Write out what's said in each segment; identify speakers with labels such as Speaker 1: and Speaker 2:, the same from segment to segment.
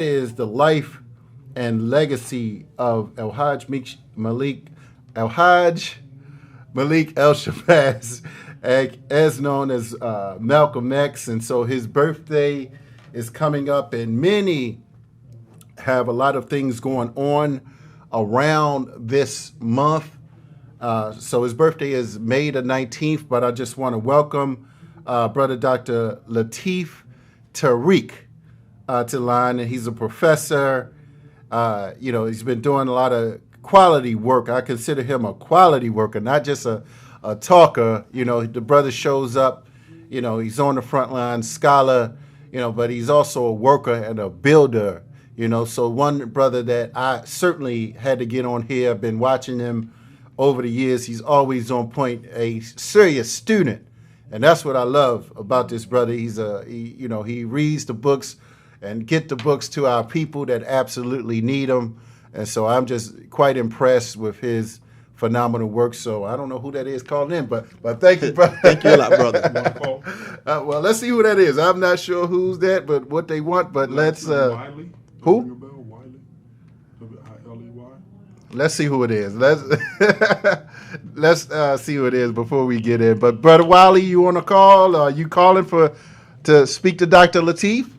Speaker 1: is the life and legacy of El Hajj Malik El Shabazz, as known as Malcolm X. And so his birthday is coming up, and many have a lot of things going on around this month. So his birthday is May the 19th, but I just want to welcome Brother Dr. Latif Tarik to the line, and he's a professor. He's been doing a lot of quality work. I consider him a quality worker, not just a talker. The brother shows up, he's on the front line, scholar, but he's also a worker and a builder. So one brother that I certainly had to get on here, I've been watching him over the years. He's always on point, a serious student. And that's what I love about this brother. He reads the books and get the books to our people that absolutely need them. And so I'm just quite impressed with his phenomenal work. So I don't know who that is calling in, but thank you, brother.
Speaker 2: Thank you a lot, brother.
Speaker 1: Well, let's see who that is. I'm not sure who's that, but what they want. But let's.
Speaker 3: Wiley.
Speaker 1: Who?
Speaker 3: Wiley. W-I-L-E-Y.
Speaker 1: Let's see who it is. Let's see who it is before we get in. But Brother Wiley, you on a call? Are you calling to speak to Dr. Latif?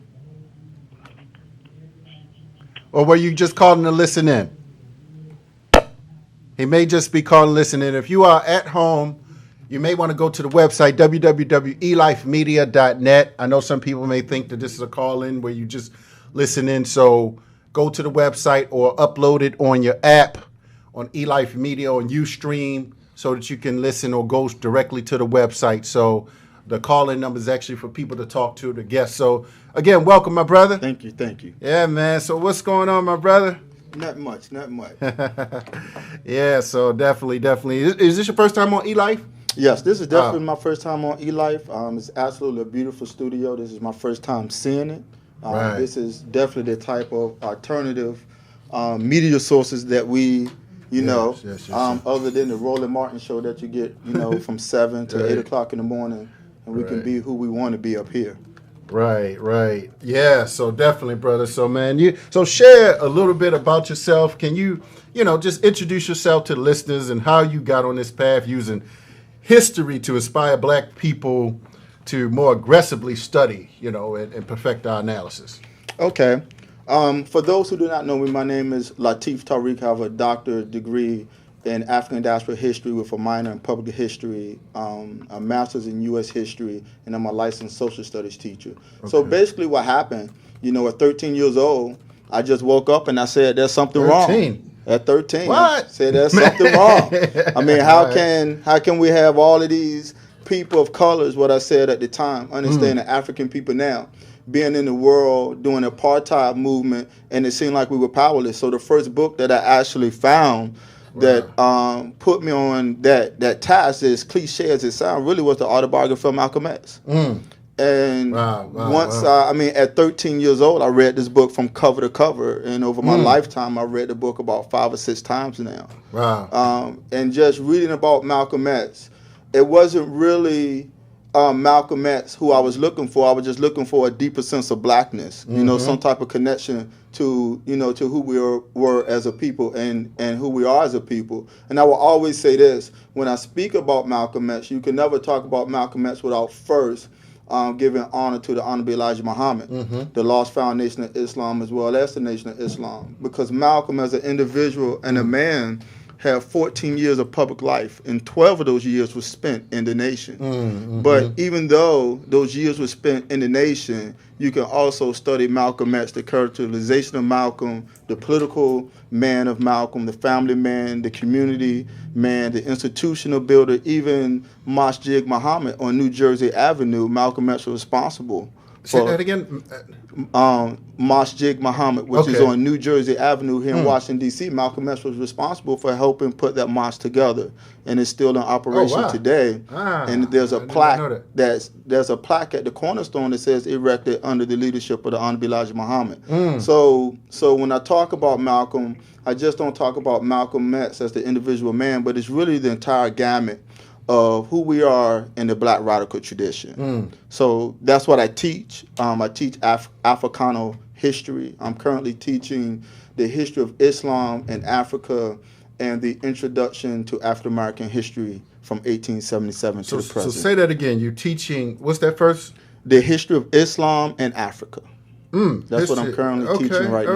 Speaker 1: Or were you just calling to listen in? He may just be calling to listen in. If you are at home, you may want to go to the website, www.elifemedia.net. I know some people may think that this is a call-in where you just listen in. So go to the website or upload it on your app, on eLife Media, on Ustream, so that you can listen, or go directly to the website. So the call-in number is actually for people to talk to, the guests. So, again, welcome, my brother.
Speaker 2: Thank you.
Speaker 1: Yeah, man. So what's going on, my brother?
Speaker 2: Not much.
Speaker 1: Yeah, so definitely. Is this your first time on eLife?
Speaker 2: Yes, this is definitely my first time on eLife. It's absolutely a beautiful studio. This is my first time seeing it.
Speaker 1: Right.
Speaker 2: This is definitely the type of alternative media sources that we,
Speaker 1: Yes.
Speaker 2: other than the Roland Martin show that you get, from 7 to 8 o'clock in the morning, and we can be who we want to be up here.
Speaker 1: Right. Yeah, so definitely, brother. So, man, so share a little bit about yourself. Can you, just introduce yourself to the listeners and how you got on this path using history to inspire black people to more aggressively study, and perfect our analysis.
Speaker 2: Okay. For those who do not know me, my name is Latif Tarik. I have a doctorate degree in African diaspora history with a minor in public history, a master's in U.S. history, and I'm a licensed social studies teacher. Okay. So basically what happened, at 13 years old, I just woke up and I said, there's something
Speaker 1: 13.
Speaker 2: wrong. At 13.
Speaker 1: What?
Speaker 2: Said there's something wrong. I mean, how can we have all of these people of colors, what I said at the time, understanding African people now, being in the world, doing the apartheid movement, and it seemed like we were powerless. So the first book that I actually found that put me on that task, as cliche as it sounds, really was the Autobiography of Malcolm X. And at 13 years old, I read this book from cover to cover, and over my lifetime, I read the book about 5 or 6 times now.
Speaker 1: Wow.
Speaker 2: And just reading about Malcolm X, it wasn't really Malcolm X who I was looking for. I was just looking for a deeper sense of blackness, some type of connection to who we were as a people and who we are as a people. And I will always say this, when I speak about Malcolm X, you can never talk about Malcolm X without first giving honor to the Honorable Elijah Muhammad, the lost foundation of Islam, as well as the Nation of Islam. Because Malcolm, as an individual and a man, had 14 years of public life, and 12 of those years were spent in the nation. But even though those years were spent in the nation, you can also study Malcolm X, the characterization of Malcolm, the political man of Malcolm, the family man, the community man, the institutional builder, even Masjid Muhammad on New Jersey Avenue. Malcolm X was responsible.
Speaker 1: Say that again.
Speaker 2: Masjid Muhammad, which is on New Jersey Avenue here in Washington, D.C. Malcolm X was responsible for helping put that mosque together, and it's still in operation today. And there's a plaque there's a plaque at the cornerstone that says erected under the leadership of the Honorable Elijah Muhammad. So when I talk about Malcolm, I just don't talk about Malcolm X as the individual man, but it's really the entire gamut of who we are in the Black radical tradition. So that's what I teach. I teach Africano history. I'm currently teaching the history of Islam in Africa and the introduction to African American history from 1877 to the present.
Speaker 1: So say that again. You're teaching, what's that first?
Speaker 2: The history of Islam in Africa. That's what I'm currently teaching right now.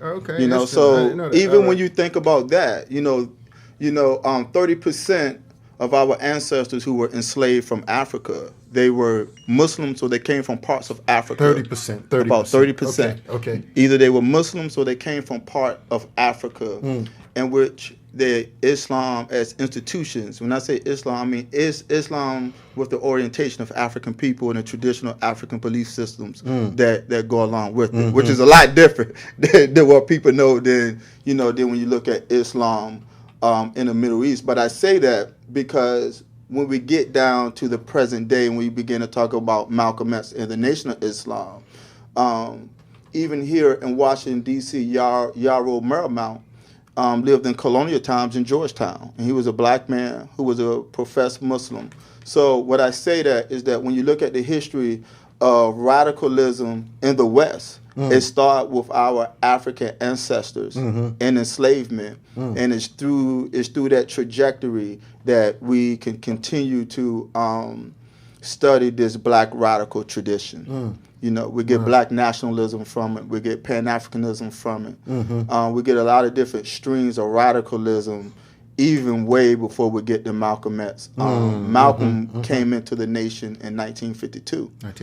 Speaker 1: Okay.
Speaker 2: You know, so even when you think about that, 30% of our ancestors who were enslaved from Africa, they were Muslims, or they came from parts of Africa.
Speaker 1: 30%.
Speaker 2: About 30%.
Speaker 1: Okay.
Speaker 2: Either they were Muslims or they came from part of Africa, in which the Islam as institutions. When I say Islam, I mean Islam with the orientation of African people and the traditional African belief systems that go along with it, which is a lot different than what people know than when you look at Islam in the Middle East. But I say that because when we get down to the present day and we begin to talk about Malcolm X and the Nation of Islam, even here in Washington, D.C., Yarrow Marymount lived in colonial times in Georgetown, and he was a black man who was a professed Muslim. So what I say that is that when you look at the history of radicalism in the West, it started with our African ancestors and enslavement, and it's through that trajectory that we can continue to study this black radical tradition. We get black nationalism from it. We get Pan-Africanism from it. We get a lot of different streams of radicalism, even way before we get to Malcolm X. Malcolm came into the nation in 1952. And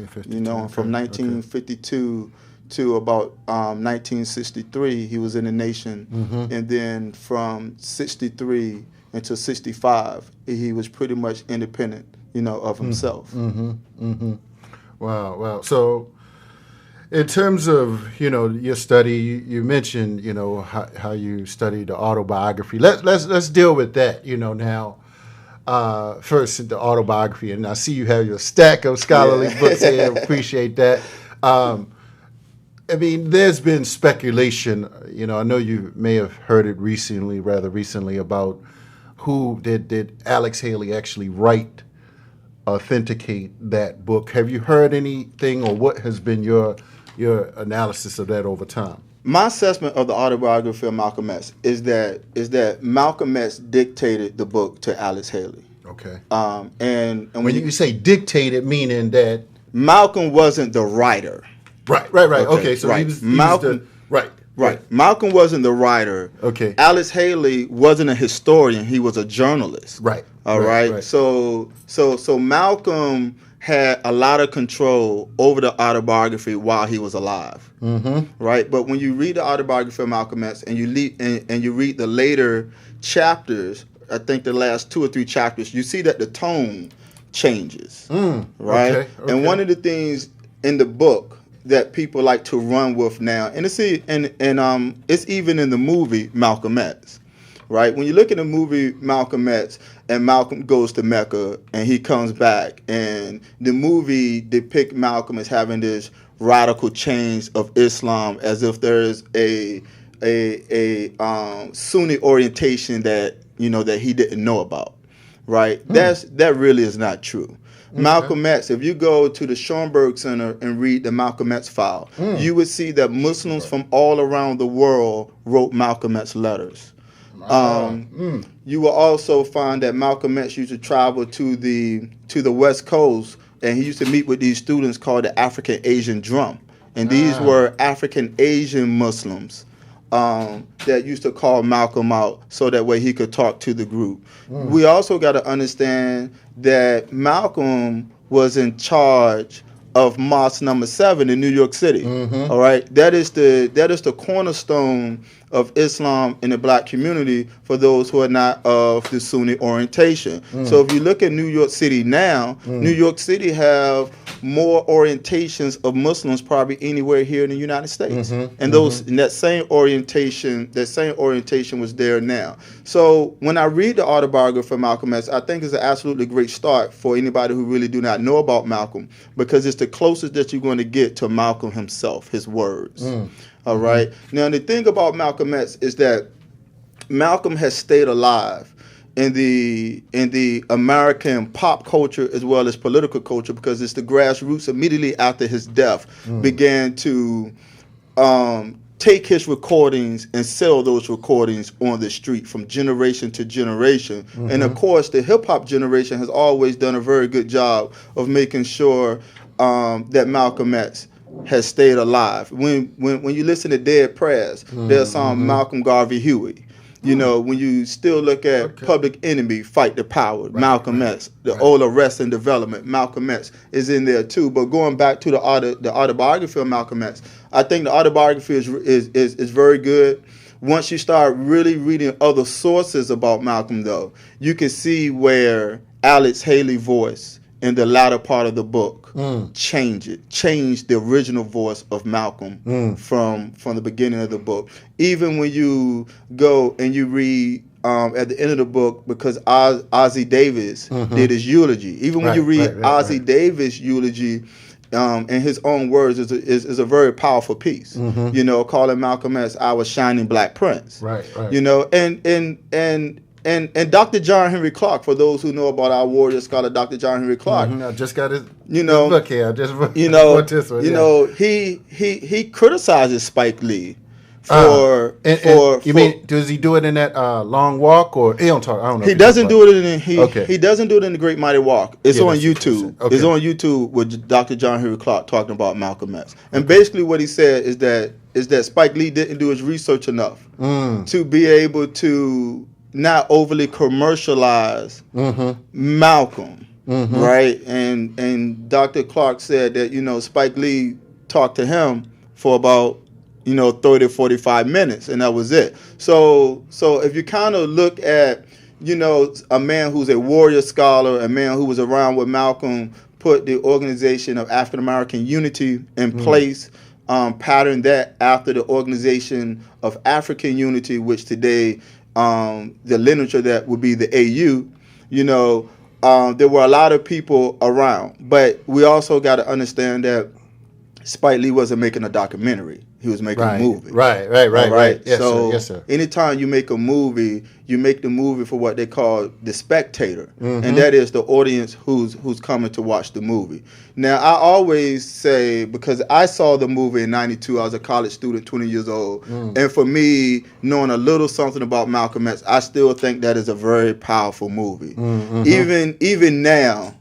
Speaker 2: from 1952 to about 1963, he was in the nation. And then from 63 until 65, he was pretty much independent, of himself.
Speaker 1: Wow. So in terms of, your study, you mentioned, how you studied the autobiography. Let's deal with that, now. First, the autobiography, and I see you have your stack of scholarly books here. Appreciate that. There's been speculation, I know you may have heard it rather recently, about who did Alex Haley actually authenticate that book. Have you heard anything, or what has been your analysis of that over time?
Speaker 2: My assessment of the autobiography of Malcolm X is that Malcolm X dictated the book to Alex Haley.
Speaker 1: Okay.
Speaker 2: And
Speaker 1: when you say dictated, meaning that
Speaker 2: Malcolm wasn't the writer.
Speaker 1: Right. Okay, so
Speaker 2: right.
Speaker 1: he was Malcolm. Right.
Speaker 2: Malcolm wasn't the writer.
Speaker 1: Okay.
Speaker 2: Alex Haley wasn't a historian. He was a journalist.
Speaker 1: Right.
Speaker 2: All right. So Malcolm had a lot of control over the autobiography while he was alive. Right. But when you read the autobiography of Malcolm X and you read the later chapters, I think the last 2 or 3 chapters, you see that the tone changes. Right.
Speaker 1: Okay.
Speaker 2: And one of the things in the book that people like to run with now, and it's even in the movie Malcolm X, right? When you look at the movie Malcolm X, and Malcolm goes to Mecca and he comes back, and the movie depicts Malcolm as having this radical change of Islam, as if there is a Sunni orientation that he didn't know about, right? That really is not true. Okay. Malcolm X, if you go to the Schoenberg Center and read the Malcolm X file, you would see that Muslims from all around the world wrote Malcolm X letters. You will also find that Malcolm X used to travel to the West Coast, and he used to meet with these students called the African Asian Drum. And these were African Asian Muslims that used to call Malcolm out so that way he could talk to the group. We also got to understand that Malcolm was in charge of Mosque number 7 in New York City. All right, that is the cornerstone of Islam in the black community for those who are not of the Sunni orientation. So if you look at New York City now, New York City have more orientations of Muslims probably anywhere here in the United States. And that same orientation was there now. So when I read the autobiography of Malcolm X, I think it's an absolutely great start for anybody who really do not know about Malcolm, because it's the closest that you're going to get to Malcolm himself, his words. All right. Now, the thing about Malcolm X is that Malcolm has stayed alive in the American pop culture as well as political culture, because it's the grassroots immediately after his death began to take his recordings and sell those recordings on the street from generation to generation. And of course, the hip hop generation has always done a very good job of making sure that Malcolm X has stayed alive. When you listen to Dead Prayers, there's some Malcolm Garvey Huey. You know, when you still look at Public Enemy, Fight the Power, Malcolm X, the Old Arrest and Development, Malcolm X is in there too. But going back to the autobiography of Malcolm X, I think the autobiography is very good. Once you start really reading other sources about Malcolm, though, you can see where Alex Haley's voice in the latter part of the book changed the original voice of Malcolm from the beginning of the book. Even when you go and you read at the end of the book, because Ozzie Davis did his eulogy. Even when you read Ozzie Davis' eulogy, in his own words, is a very powerful piece. You know, calling Malcolm X our shining black prince. Right. You know, and Dr. John Henry Clark, for those who know about our warrior scholar, Dr. John Henry Clark.
Speaker 1: I just got his
Speaker 2: book
Speaker 1: here. This one,
Speaker 2: he criticizes Spike Lee
Speaker 1: you mean, does he do it in that Long Walk, or he don't talk? I don't know.
Speaker 2: He doesn't do it in he doesn't do it in the Great Mighty Walk. It's on YouTube. It's on YouTube with Dr. John Henry Clark talking about Malcolm X. And basically what he said is that Spike Lee didn't do his research enough to be able to not overly commercialize Malcolm, right? And Dr. Clark said that, you know, Spike Lee talked to him for about 30, 45 minutes, and that was it. So if you kind of look at, a man who's a warrior scholar, a man who was around with Malcolm, put the Organization of African American Unity in place, patterned that after the Organization of African Unity, which today, the literature that would be the AU, there were a lot of people around. But we also got to understand that Spike Lee wasn't making a documentary. He was making a movie. Right.
Speaker 1: Yes,
Speaker 2: so
Speaker 1: yes, sir.
Speaker 2: Anytime you make a movie, you make the movie for what they call the spectator. And that is the audience who's coming to watch the movie. Now, I always say, because I saw the movie in 92, I was a college student, 20 years old. And for me, knowing a little something about Malcolm X, I still think that is a very powerful movie. Even now,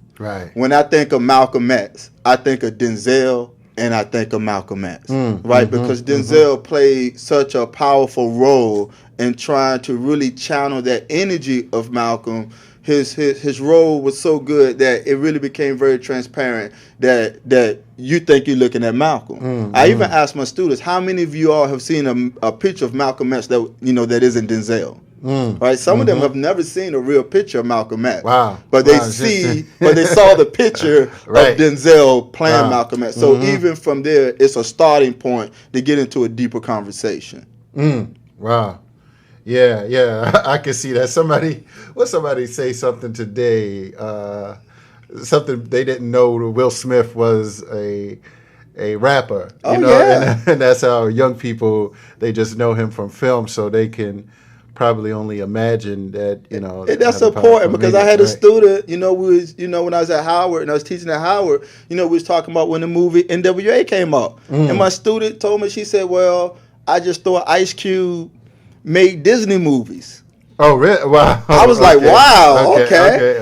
Speaker 2: when I think of Malcolm X, I think of Denzel, and I think of Malcolm X, right? Because Denzel played such a powerful role in trying to really channel that energy of Malcolm. His role was so good that it really became very transparent that you think you're looking at Malcolm. I even asked my students, how many of you all have seen a picture of Malcolm X that isn't Denzel? Right, some of them have never seen a real picture of Malcolm X. But they saw the picture of Denzel playing Malcolm X. So even from there, it's a starting point to get into a deeper conversation.
Speaker 1: Wow. Yeah, I can see that. Somebody say something today, something they didn't know Will Smith was a rapper. And that's how young people, they just know him from film, so they can probably only imagine that,
Speaker 2: And that's important, because I had a student, when I was at Howard and I was teaching at Howard, we was talking about when the movie NWA came up. And my student told me, she said, well, I just thought Ice Cube made Disney movies.
Speaker 1: Oh, really? Wow.
Speaker 2: I was like, wow, okay.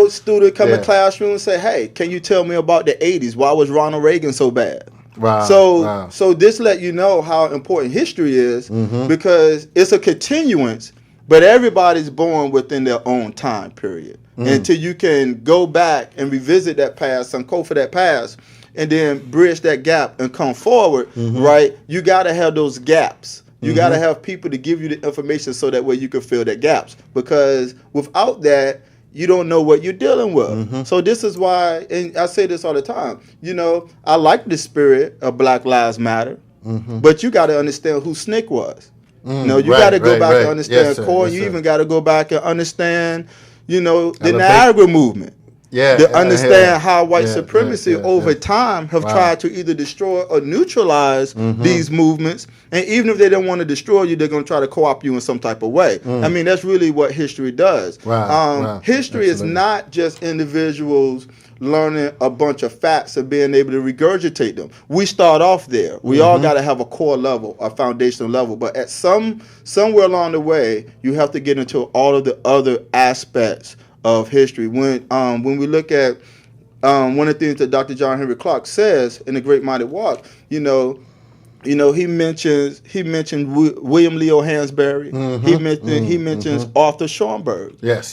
Speaker 2: Student come in classroom and say, hey, can you tell me about the 80s? Why was Ronald Reagan so bad?
Speaker 1: Wow.
Speaker 2: So this let you know how important history is, because it's a continuance, but everybody's born within their own time period. Until you can go back and revisit that past, uncover that past, and then bridge that gap and come forward, right? You got to have those gaps. You got to have people to give you the information so that way you can fill that gaps. Because without that, you don't know what you're dealing with. So this is why, and I say this all the time, I like the spirit of Black Lives Matter, but you got to understand who Snick was. You got to go back and understand Core. You even got to go back and understand, the Niagara movement. to understand how white supremacy over
Speaker 1: yeah.
Speaker 2: time have tried to either destroy or neutralize these movements. And even if they don't want to destroy you, they're going to try to co-opt you in some type of way. I mean, that's really what history does. History is not just individuals learning a bunch of facts and being able to regurgitate them. We start off there. We all got to have a core level, a foundational level. But at somewhere along the way, you have to get into all of the other aspects of history. When we look at one of the things that Dr. John Henry Clarke says in The Great Minded Walk, he mentions William Leo Hansberry. He mentions Arthur Schomburg.
Speaker 1: Yes.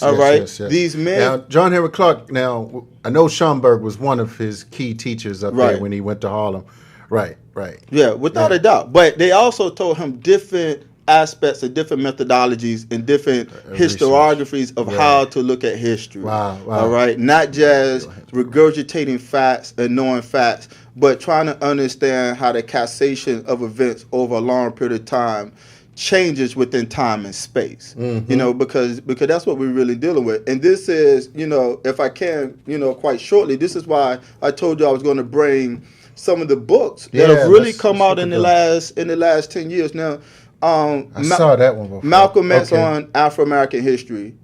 Speaker 2: These men.
Speaker 1: Now, John Henry Clarke. Now, I know Schomburg was one of his key teachers up there when he went to Harlem. Right.
Speaker 2: Yeah, without a doubt. But they also told him different aspects and different methodologies and different historiographies of how to look at history.
Speaker 1: Wow.
Speaker 2: All right, not just regurgitating facts and knowing facts, but trying to understand how the cassation of events over a long period of time changes within time and space. Because that's what we're really dealing with. And this is, if I can, quite shortly, this is why I told you I was going to bring some of the books that have really come out in the last 10 years. Now,
Speaker 1: I saw that one before.
Speaker 2: Malcolm X on Afro-American history.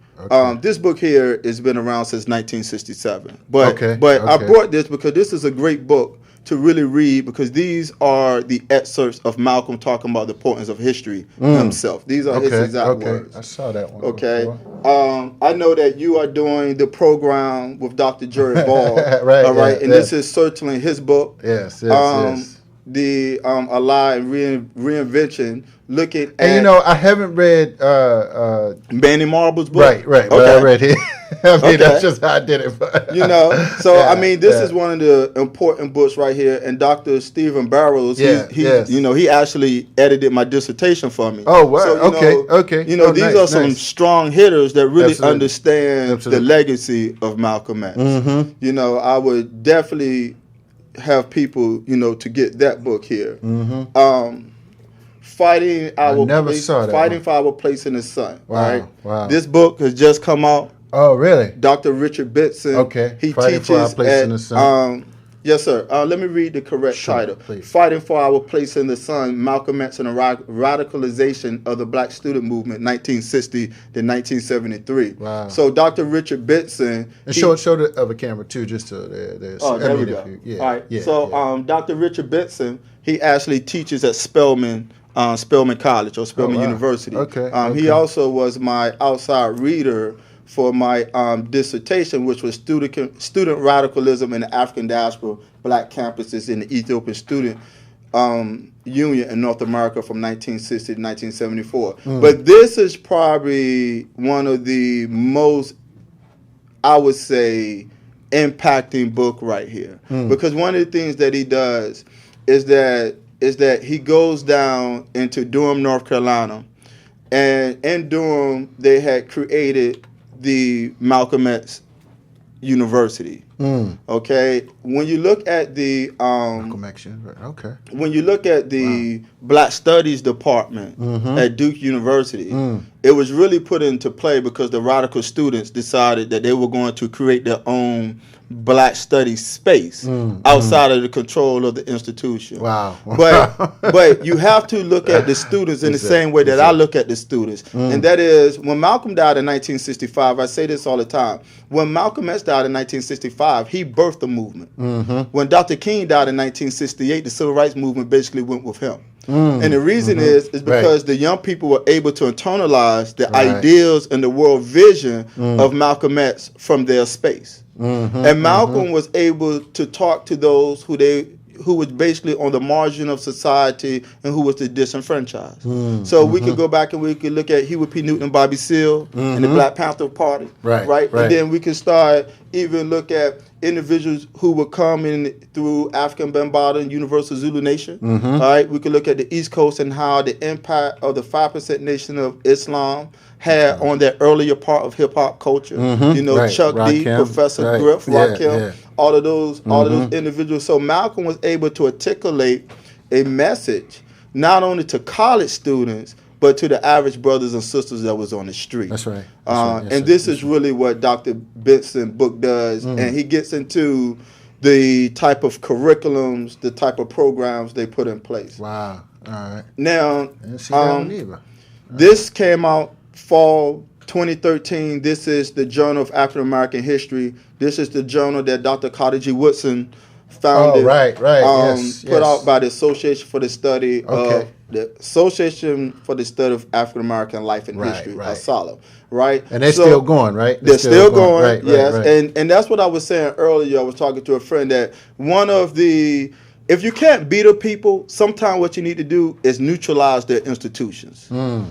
Speaker 2: This book here has been around since 1967. But I brought this because this is a great book to really read, because these are the excerpts of Malcolm talking about the importance of history himself. These are his exact words.
Speaker 1: I saw that one.
Speaker 2: Okay. I know that you are doing the program with Dr. Jerry Ball.
Speaker 1: Right.
Speaker 2: All right. And this is certainly his book.
Speaker 1: Yes.
Speaker 2: The Alive Reinvention, looking at...
Speaker 1: And I haven't read
Speaker 2: Manny Marble's book.
Speaker 1: Right. But I read it. That's just how I did it.
Speaker 2: I mean, this is one of the important books right here. And Dr. Stephen Barrows, he actually edited my dissertation for me.
Speaker 1: Oh, wow.
Speaker 2: So, these are some strong hitters that really understand the legacy of Malcolm X. I would definitely have people, to get that book here. Fighting for Our Place in the Sun. Wow. This book has just come out.
Speaker 1: Oh, really?
Speaker 2: Dr. Richard Benson. He
Speaker 1: Fighting
Speaker 2: teaches
Speaker 1: for Our Place in the Sun.
Speaker 2: Yes, sir. Let me read the correct title.
Speaker 1: Please.
Speaker 2: Fighting for Our Place in the Sun, Malcolm X and the Radicalization of the Black Student Movement, 1960 to 1973.
Speaker 1: Wow.
Speaker 2: So Dr. Richard Benson...
Speaker 1: And show the other camera, too, just so there's...
Speaker 2: there we go. All right. Dr. Richard Benson, he actually teaches at Spelman College or Spelman University. He also was my outside reader for my dissertation, which was student radicalism in the African diaspora, black campuses in the Ethiopian Student Union in North America from 1960 to 1974. But this is probably one of the most, I would say, impacting book right here. Because one of the things that he does is that he goes down into Durham, North Carolina, and in Durham they had created the Malcolm X University. Okay, when you look at the
Speaker 1: Malcolm X, okay.
Speaker 2: When you look at the Black Studies Department at Duke University, it was really put into play because the radical students decided that they were going to create their own Black Studies space outside of the control of the institution.
Speaker 1: Wow.
Speaker 2: But you have to look at the students in the same way that I look at the students. And that is, when Malcolm died in 1965, I say this all the time, when Malcolm X died in 1965, he birthed the movement. When Dr. King died in 1968, the civil rights movement basically went with him. And the reason is because the young people were able to internalize the ideals and the world vision of Malcolm X from their space. And Malcolm was able to talk to those who was basically on the margin of society and who was the disenfranchised. So we could go back and we could look at Huey P. Newton and Bobby Seale and the Black Panther Party. Right. And then we can start even look at individuals who were coming through African Bambaataa and Universal Zulu Nation. All right. We could look at the East Coast and how the impact of the 5% Nation of Islam had on that earlier part of hip hop culture. Chuck D, Professor Griff, Rakim, all of those individuals. So Malcolm was able to articulate a message not only to college students but to the average brothers and sisters that was on the street.
Speaker 1: That's right.
Speaker 2: And this is really what Dr. Benson's book does, and he gets into the type of curriculums, the type of programs they put in place.
Speaker 1: Wow. All right.
Speaker 2: Now,
Speaker 1: Didn't see that one either.
Speaker 2: this came out fall 2013. This is the Journal of African American History. This is the journal that Dr. Carter G. Woodson founded.
Speaker 1: Oh, right. Yes,
Speaker 2: put out by the Association for the Study of African American Life and History, ASALH, right?
Speaker 1: And they're still going, right?
Speaker 2: They're still going,
Speaker 1: right,
Speaker 2: yes.
Speaker 1: Right.
Speaker 2: And that's what I was saying earlier. I was talking to a friend that one of the, if you can't beat a people, sometimes what you need to do is neutralize their institutions.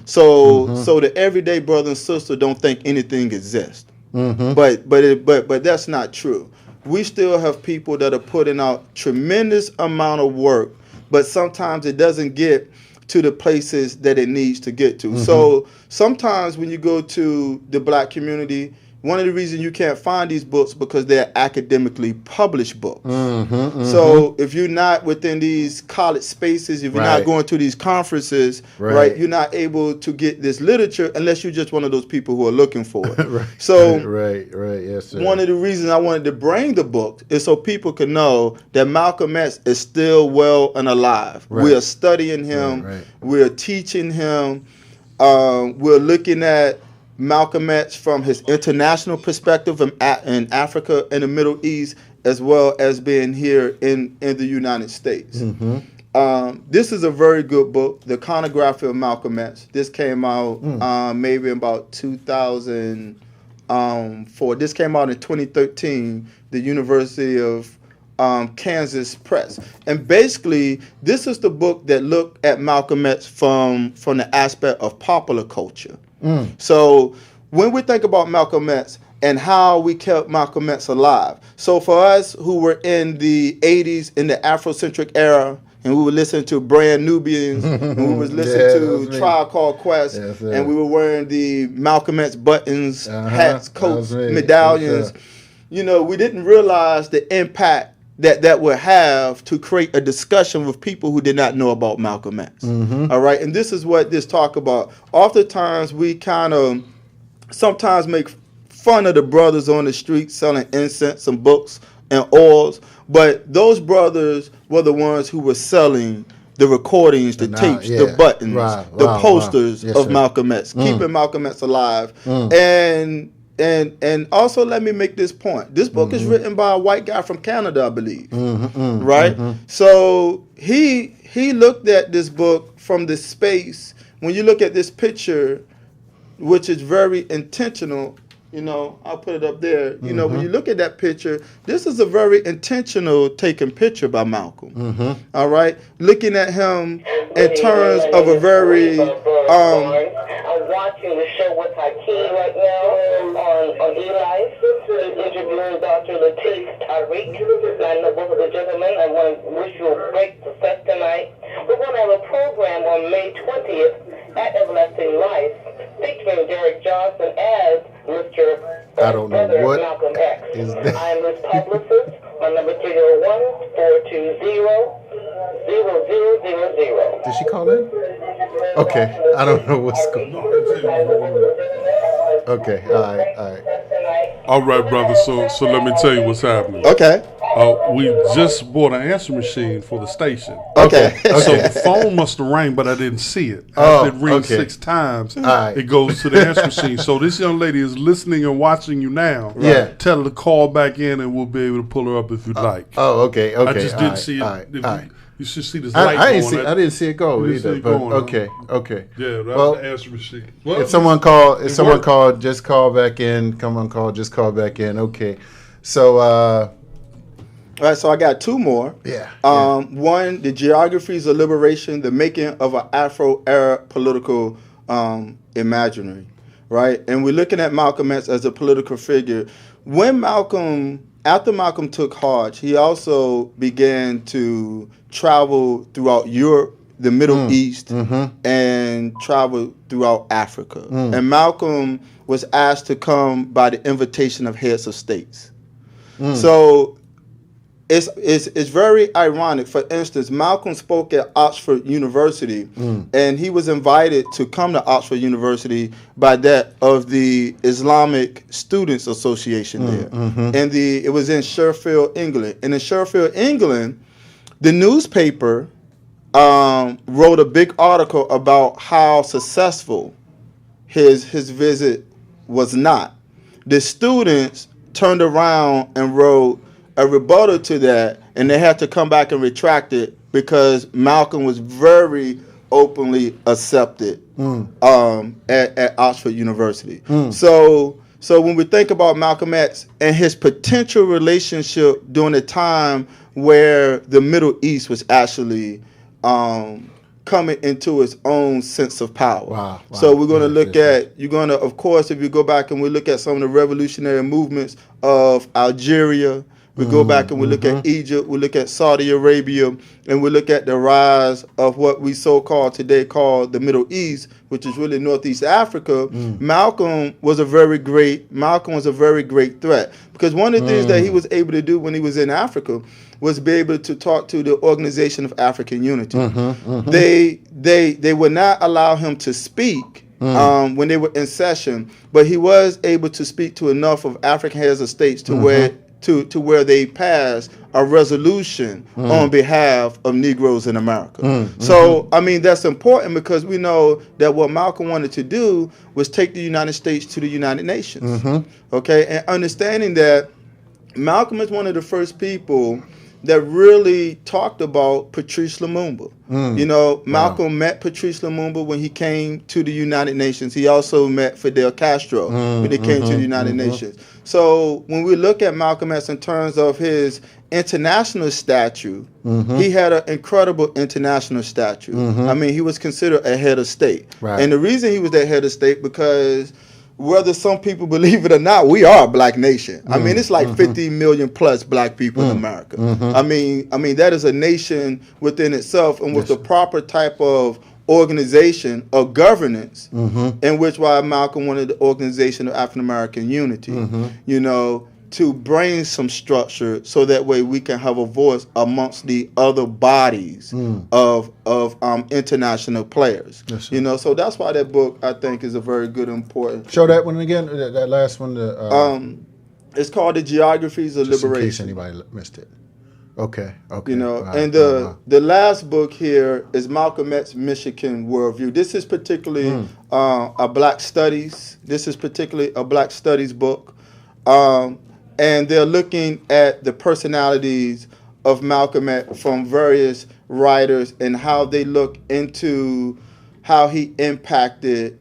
Speaker 2: So the everyday brother and sister don't think anything exists. But that's not true. We still have people that are putting out tremendous amount of work, but sometimes it doesn't get to the places that it needs to get to. So sometimes when you go to the black community, one of the reasons you can't find these books because they're academically published books. So if you're not within these college spaces, if you're not going to these conferences, right, you're not able to get this literature unless you're just one of those people who are looking for it. So
Speaker 1: yes, sir.
Speaker 2: One of the reasons I wanted to bring the book is so people can know that Malcolm X is still well and alive. We are studying him. We're teaching him. We're looking at Malcolm X from his international perspective in Africa and the Middle East, as well as being here in the United States. This is a very good book, The Autobiography of Malcolm X. This came out maybe about 2004. This came out in 2013, the University of Kansas Press. And basically, this is the book that looked at Malcolm X from the aspect of popular culture. So when we think about Malcolm X and how we kept Malcolm X alive, so for us who were in the 80s, in the Afrocentric era, and we would listen to Brand Nubians, and we would listen to Tribe Called Quest, and we were wearing the Malcolm X buttons, hats, coats, medallions, you know, we didn't realize the impact that would have to create a discussion with people who did not know about Malcolm X. All right, and this is what this talk about. Oftentimes, we kind of sometimes make fun of the brothers on the street selling incense and books and oils, but those brothers were the ones who were selling the recordings, the tapes, the buttons, the posters of Malcolm X, keeping Malcolm X alive. And also, let me make this point. This book is written by a white guy from Canada, I believe. Right? So he looked at this book from the space. When you look at this picture, which is very intentional, you know, I'll put it up there. You know, when you look at that picture, this is a very intentional taken picture by Malcolm. All right? Looking at him in terms of a very...
Speaker 4: I'm watching the show with Haki right now on E-Life. He's interviewing Dr. Latif, Tarik, and I know both of the gentlemen. I want to wish you a great success tonight. We're going to have a program on May 20th at Everlasting Life featuring Derek Johnson as Mr.
Speaker 1: I don't know what
Speaker 4: Malcolm X.
Speaker 1: is that.
Speaker 4: I am his publicist. My number 301-420-0000.
Speaker 1: Did she call in? Okay, I don't know what's going on. Okay, all right.
Speaker 3: All right, brother. So let me tell you what's happening.
Speaker 2: Okay.
Speaker 3: We just bought an answer machine for the station.
Speaker 2: Okay.
Speaker 3: So the phone must have rang, but I didn't see it. After it rings 6 times, it goes to the answer machine. So this young lady is listening and watching you now.
Speaker 1: Yeah.
Speaker 3: Tell her to call back in, and we'll be able to pull her up if you'd like.
Speaker 1: Oh, okay.
Speaker 3: I just didn't see it.
Speaker 1: All right.
Speaker 3: You should see this light.
Speaker 1: I didn't see it go
Speaker 3: You didn't see
Speaker 1: either.
Speaker 3: it
Speaker 1: But
Speaker 3: going,
Speaker 1: okay.
Speaker 3: Yeah, that
Speaker 1: Well,
Speaker 3: was the answer machine. Well,
Speaker 1: If someone called, just call back in. Come on, call, just call back in. Okay. So,
Speaker 2: All right, so I got 2 more. One, the Geographies of Liberation, the making of an Afro-Arab political imaginary, right? And we're looking at Malcolm X as a political figure. After Malcolm took Hajj, he also began to travel throughout Europe, the Middle East, and travel throughout Africa. And Malcolm was asked to come by the invitation of heads of states. So it's very ironic. For instance, Malcolm spoke at Oxford University, and he was invited to come to Oxford University by that of the Islamic Students Association there, and it was in Sheffield, England. And in Sheffield, England, the newspaper wrote a big article about how successful his visit was not. The students turned around and wrote a rebuttal to that, and they had to come back and retract it because Malcolm was very openly accepted at Oxford University. So when we think about Malcolm X and his potential relationship during a time where the Middle East was actually coming into its own sense of power.
Speaker 1: Wow.
Speaker 2: So we're going to look at, of course, if you go back and we look at some of the revolutionary movements of Algeria, we go back and we look at Egypt, we look at Saudi Arabia, and we look at the rise of what we so-called today call the Middle East, which is really Northeast Africa. Malcolm was a very great threat, because one of the things that he was able to do when he was in Africa was be able to talk to the Organization of African Unity. They would not allow him to speak when they were in session, but he was able to speak to enough of African heads of states to where they passed a resolution on behalf of Negroes in America. So, I mean, that's important because we know that what Malcolm wanted to do was take the United States to the United Nations. Okay, and understanding that Malcolm is one of the first people that really talked about Patrice Lumumba. You know, Malcolm met Patrice Lumumba when he came to the United Nations. He also met Fidel Castro when they came to the United Nations. So when we look at Malcolm X in terms of his international stature, he had an incredible international stature. I mean, he was considered a head of state. And the reason he was that head of state because whether some people believe it or not, we are a black nation. I mean, it's like 50 million plus black people in America. I mean, that is a nation within itself, and with the proper type of organization or governance, in which why Malcolm wanted the Organization of African American Unity, you know, to bring some structure so that way we can have a voice amongst the other bodies of international players. You know, so that's why that book I think is a very good, important.
Speaker 1: Show that one again. That last one.
Speaker 2: It's called The Geographies of Liberation.
Speaker 1: In case anybody missed it. Okay.
Speaker 2: You know, and the last book here is Malcolm X Michigan Worldview. This is particularly a Black Studies. This is particularly a Black Studies book. And they're looking at the personalities of Malcolm X from various writers and how they look into how he impacted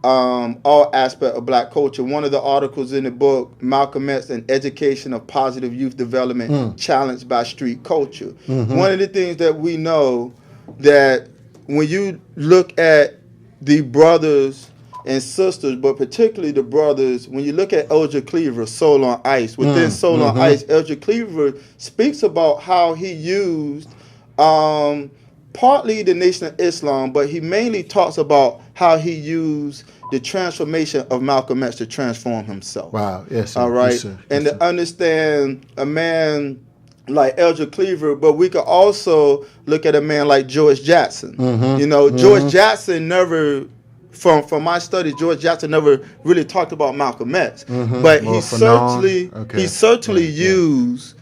Speaker 2: all aspects of black culture. One of the articles in the book, Malcolm X, An Education of Positive Youth Development Challenged by Street Culture. One of the things that we know that when you look at the brothers and sisters, but particularly the brothers, when you look at Eldridge Cleaver, Soul on Ice, within Soul on Ice, Eldridge Cleaver speaks about how he used partly the Nation of Islam, but he mainly talks about how he used the transformation of Malcolm X to transform himself.
Speaker 1: Wow, yes, sir.
Speaker 2: All right,
Speaker 1: yes, sir.
Speaker 2: and to understand a man like Eldridge Cleaver, but we could also look at a man like George Jackson. You know, George Jackson never... From my studies, George Jackson never really talked about Malcolm X, but he certainly used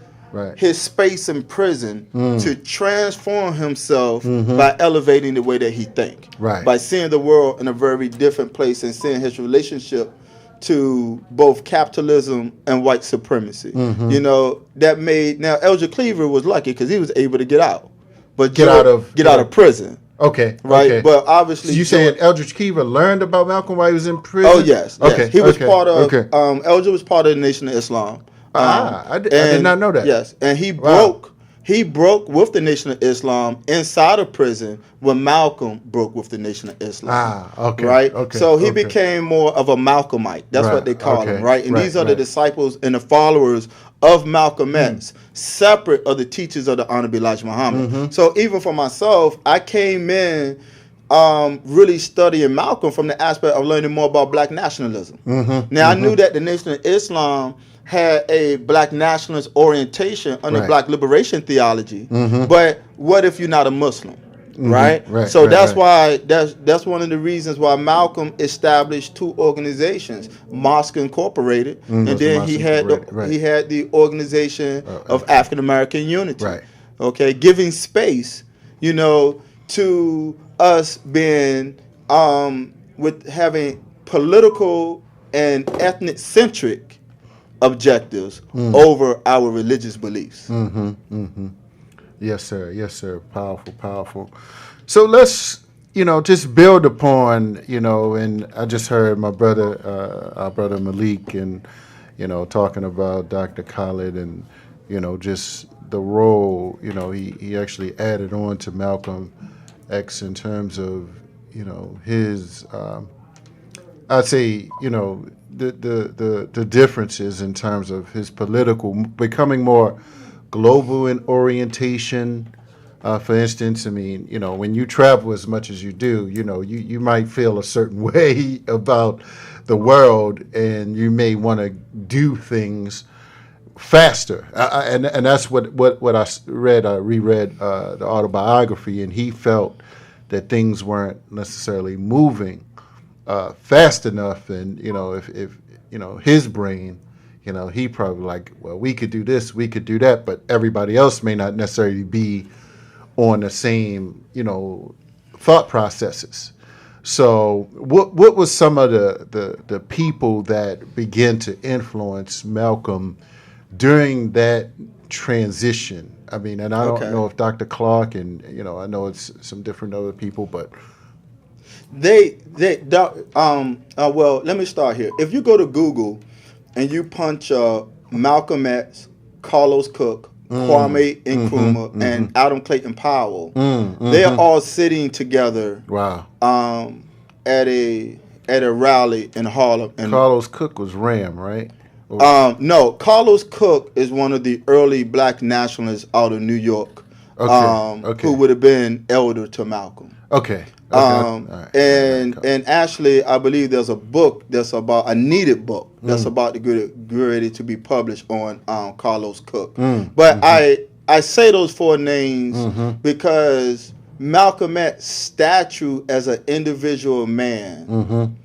Speaker 2: his space in prison to transform himself by elevating the way that he thinks, by seeing the world in a very different place and seeing his relationship to both capitalism and white supremacy. You know, that made... Now, Eldridge Cleaver was lucky because he was able to get out, but get out of prison.
Speaker 1: Okay.
Speaker 2: Right.
Speaker 1: Okay.
Speaker 2: But obviously,
Speaker 1: so you saying Eldridge Cleaver learned about Malcolm while he was in prison?
Speaker 2: Oh yes.
Speaker 1: Okay.
Speaker 2: He was part of. Eldridge was part of the Nation of Islam.
Speaker 1: I did not know that.
Speaker 2: Yes, and he broke with the Nation of Islam inside of prison when Malcolm broke with the Nation of Islam.
Speaker 1: Okay.
Speaker 2: Right.
Speaker 1: Okay.
Speaker 2: So he became more of a Malcolmite. That's what they call him. Right. And these are the disciples and the followers of Malcolm X, separate of the teachers of the Honorable Elijah Muhammad. So even for myself, I came in really studying Malcolm from the aspect of learning more about black nationalism. Now, I knew that the Nation of Islam had a black nationalist orientation under
Speaker 1: Right.
Speaker 2: black liberation theology.
Speaker 1: Mm-hmm.
Speaker 2: But what if you're not a Muslim?
Speaker 1: Mm-hmm.
Speaker 2: Right?
Speaker 1: Right,
Speaker 2: So
Speaker 1: right,
Speaker 2: that's
Speaker 1: right.
Speaker 2: why that's one of the reasons why Malcolm established two organizations, Mosque Incorporated, and
Speaker 1: those
Speaker 2: then
Speaker 1: Mosque
Speaker 2: he had
Speaker 1: Incorporated, right.
Speaker 2: he had the Organization of African American Unity.
Speaker 1: Right.
Speaker 2: Okay, giving space, to us being with having political and ethnic centric objectives over our religious beliefs.
Speaker 1: Yes, sir. Yes, sir. Powerful, powerful. So let's, just build upon, and I just heard my brother, our brother Malik, and, talking about Dr. Khalid and, just the role, he actually added on to Malcolm X in terms of, his, I'd say, the differences in terms of his political, becoming more global in orientation. For instance, I mean, when you travel as much as you do, you might feel a certain way about the world, and you may want to do things faster. And that's what I read. I reread the autobiography, and he felt that things weren't necessarily moving fast enough. And if his brain, he probably like, well, we could do this, we could do that, but everybody else may not necessarily be on the same, thought processes. So what was some of the people that began to influence Malcolm during that transition? I mean, and I don't know if Dr. Clark and, I know it's some different other people, but
Speaker 2: well, let me start here. If you go to Google and you punch Malcolm X, Carlos Cook, Kwame Nkrumah, and Adam Clayton Powell, they're all sitting together.
Speaker 1: Wow.
Speaker 2: At a rally in Harlem. And
Speaker 1: Carlos Cook was Ram, right?
Speaker 2: No, Carlos Cook is one of the early black nationalists out of New York, who would have been elder to Malcolm.
Speaker 1: Okay.
Speaker 2: And actually, I believe there's a book that's about a needed book that's about to get ready to be published on Carlos Cook. But I say those four names because Malcolm X's stature as an individual man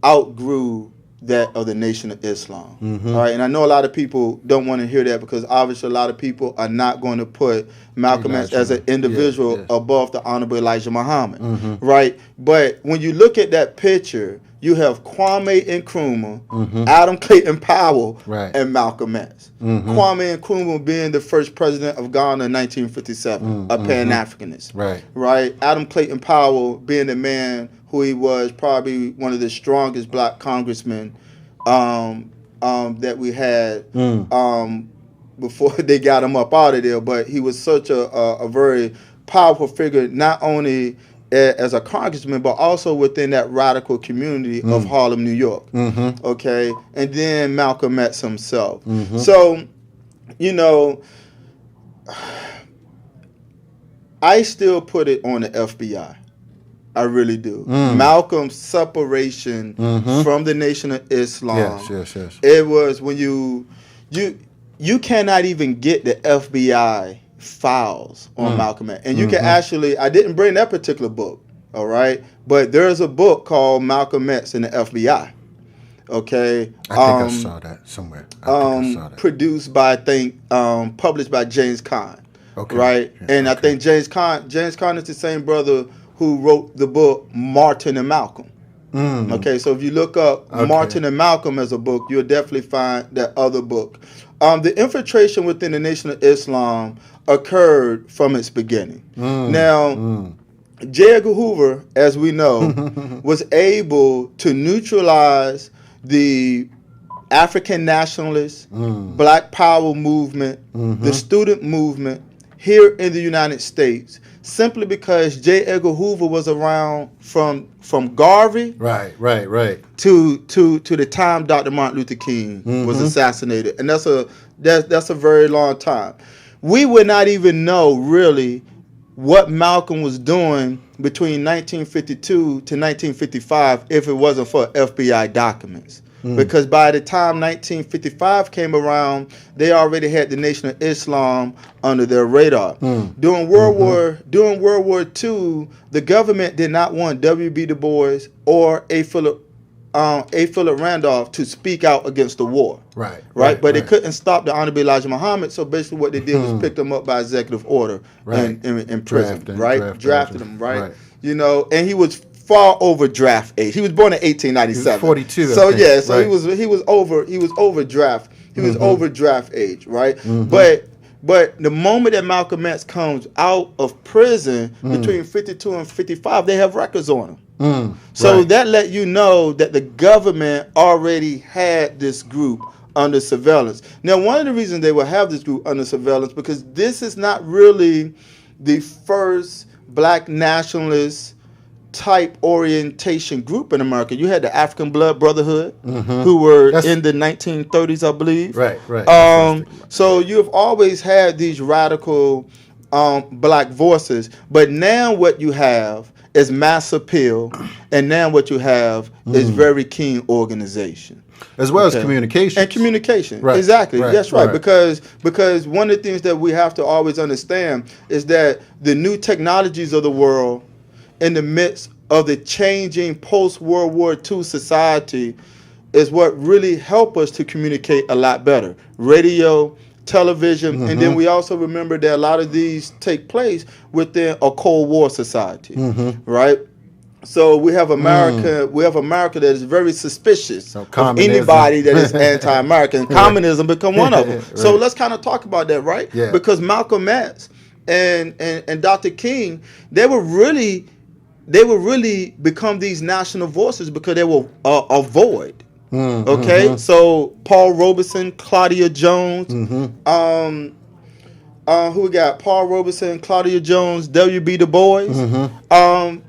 Speaker 2: outgrew that of the Nation of Islam. All right, and I know a lot of people don't want to hear that because obviously a lot of people are not going to put Malcolm X as an individual above the Honorable Elijah Muhammad, right? But when you look at that picture, you have Kwame Nkrumah, Adam Clayton Powell, and Malcolm X. Kwame Nkrumah being the first president of Ghana in 1957, a Pan-Africanist, right? Adam Clayton Powell being the man who he was, probably one of the strongest black congressmen that we had before they got him up out of there. But he was such a very powerful figure, not only as a congressman, but also within that radical community of Harlem, New York. Okay, and then Malcolm X himself. So, I still put it on the FBI. I really do. Malcolm's separation from the Nation of Islam.
Speaker 1: Yes.
Speaker 2: It was when you cannot even get the FBI files on Malcolm X. And you can actually, I didn't bring that particular book, all right? But there's a book called Malcolm X and the FBI. Okay.
Speaker 1: I think I saw that somewhere.
Speaker 2: Produced by, published by James Caan.
Speaker 1: Okay.
Speaker 2: Right? And I think James Caan is the same brother who wrote the book Martin and Malcolm. Okay, so if you look up Martin and Malcolm as a book, you'll definitely find that other book. The infiltration within the Nation of Islam occurred from its beginning. Now, J. Edgar Hoover, as we know, was able to neutralize the African nationalist, Black Power movement, the student movement here in the United States, simply because J. Edgar Hoover was around from Garvey
Speaker 1: right
Speaker 2: to the time Dr. Martin Luther King was assassinated, and that's a very long time. We would not even know really what Malcolm was doing between 1952 to 1955 if it wasn't for FBI documents. because by the time 1955 came around, they already had the Nation of Islam under their radar. During World War II, the government did not want W.B. Du Bois or A. Philip Randolph to speak out against the war. Right. But they couldn't stop the Honorable Elijah Muhammad, so basically what they did was pick them up by executive order in prison. Drafted them, right? You know, and he was far over draft age. He was born in 1897.
Speaker 1: 42.
Speaker 2: So he was over draft age, right? But the moment that Malcolm X comes out of prison between 52 and 55, they have records on him. So that let you know that the government already had this group under surveillance. Now, one of the reasons they will have this group under surveillance, because this is not really the first black nationalist type orientation group in America. You had the African Blood Brotherhood, who were in the 1930s, I believe. So you've always had these radical black voices, but now what you have is mass appeal, and now what you have is very keen organization.
Speaker 1: As well as communication.
Speaker 2: And communication. Exactly. That's right. Because one of the things that we have to always understand is that the new technologies of the world, in the midst of the changing post-World War II society, is what really help us to communicate a lot better. Radio, television, and then we also remember that a lot of these take place within a Cold War society, right? So we have America. We have America that is very suspicious of anybody that is anti-American. Communism become one of them. So let's kind of talk about that, right? Because Malcolm X and Dr. King, they were really become these national voices because they were a void. So Paul Robeson, Claudia Jones, who we got? Paul Robeson, Claudia Jones, W.B. Du Bois.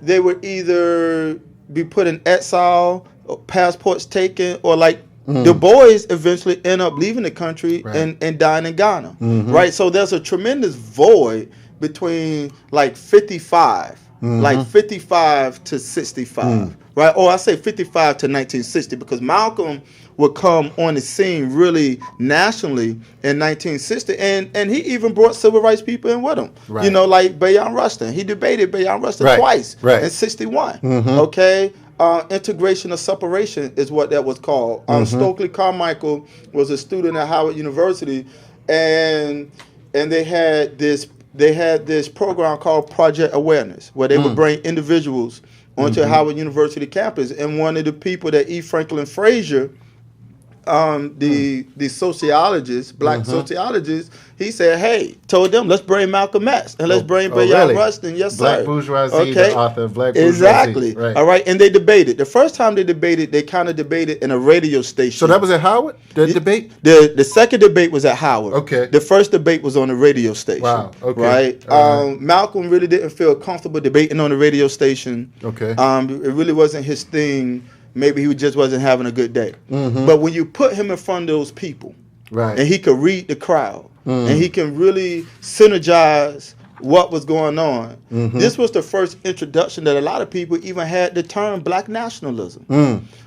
Speaker 2: They would either be put in exile, or passports taken, or like Du Bois eventually end up leaving the country and dying in Ghana. Right? So there's a tremendous void between like 55 to 65, right? Or I say 55 to 1960, because Malcolm would come on the scene really nationally in 1960, and he even brought civil rights people in with him. You know, like Bayard Rustin. He debated Bayard Rustin twice in 61. Integration or separation is what that was called. Stokely Carmichael was a student at Howard University, and they had this program called Project Awareness, where they would bring individuals onto Howard University campus. And one of the people that E. Franklin Frazier, the sociologist, black sociologist, he said, hey, told them, let's bring Malcolm X and let's bring Bayard Rustin. Yes,
Speaker 1: Black
Speaker 2: sir.
Speaker 1: Bourgeoisie, the author of Black Bourgeoisie.
Speaker 2: Exactly. All right. And they debated. The first time they debated, they kind of debated in a radio station.
Speaker 1: So that was at Howard, the debate?
Speaker 2: The second debate was at Howard.
Speaker 1: Okay.
Speaker 2: The first debate was on the radio station.
Speaker 1: Wow. Okay.
Speaker 2: Right. Malcolm really didn't feel comfortable debating on the radio station.
Speaker 1: Okay.
Speaker 2: It really wasn't his thing. Maybe he just wasn't having a good day. But when you put him in front of those people, and he could read the crowd, and he can really synergize what was going on, this was the first introduction that a lot of people even had the term black nationalism.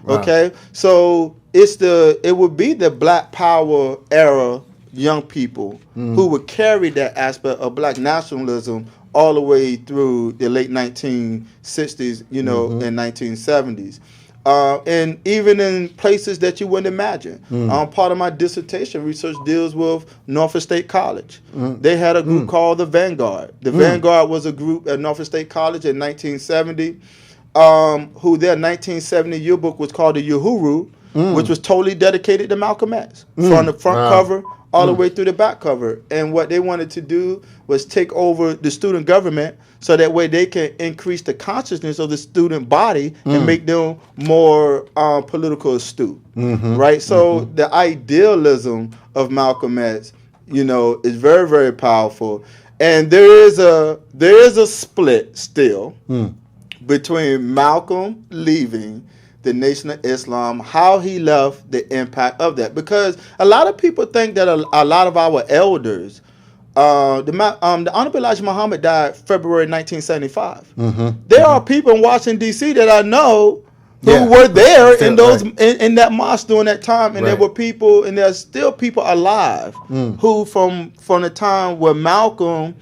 Speaker 2: Okay, so it would be the Black Power era young people who would carry that aspect of black nationalism all the way through the late 1960s, and 1970s. And even in places that you wouldn't imagine. Part of my dissertation research deals with Norfolk State College. They had a group called the Vanguard. The Vanguard was a group at Norfolk State College in 1970, who their 1970 yearbook was called the Uhuru, which was totally dedicated to Malcolm X. From the front cover all the way through the back cover. And what they wanted to do was take over the student government so that way they can increase the consciousness of the student body and make them more political astute. Right? So the idealism of Malcolm X, is very, very powerful. And there is a split still between Malcolm leaving the Nation of Islam, how he left, the impact of that. Because a lot of people think that a lot of our elders, the Honorable Elijah Muhammad died February 1975. There are people in Washington, D.C. that I know who were there in those in that mosque during that time, and there were people, and there's still people alive who from the time where Malcolm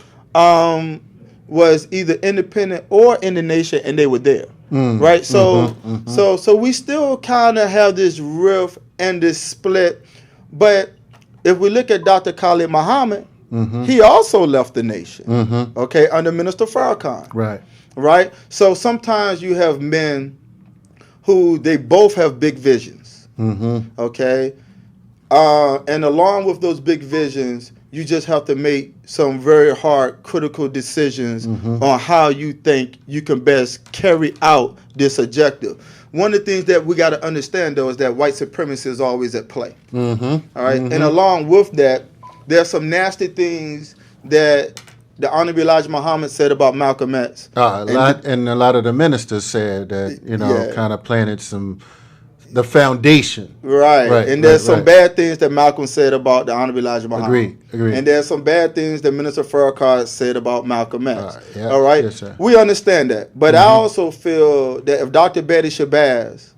Speaker 2: was either independent or in the nation, and they were there, right? So so we still kind of have this rift and this split, but if we look at Dr. Khalid Muhammad, he also left the nation, okay, under Minister Farrakhan, right? So sometimes you have men who they both have big visions, okay? And along with those big visions, you just have to make some very hard, critical decisions on how you think you can best carry out this objective. One of the things that we got to understand, though, is that white supremacy is always at play, all right? And along with that, there's some nasty things that the Honorable Elijah Muhammad said about Malcolm X.
Speaker 1: And a lot of the ministers said that, kind of planted the foundation.
Speaker 2: Right. And there's some bad things that Malcolm said about the Honorable Elijah Muhammad.
Speaker 1: Agreed.
Speaker 2: And there's some bad things that Minister Farrakhan said about Malcolm X.
Speaker 1: All right?
Speaker 2: Yes, sir. We understand that. But I also feel that if Dr. Betty Shabazz,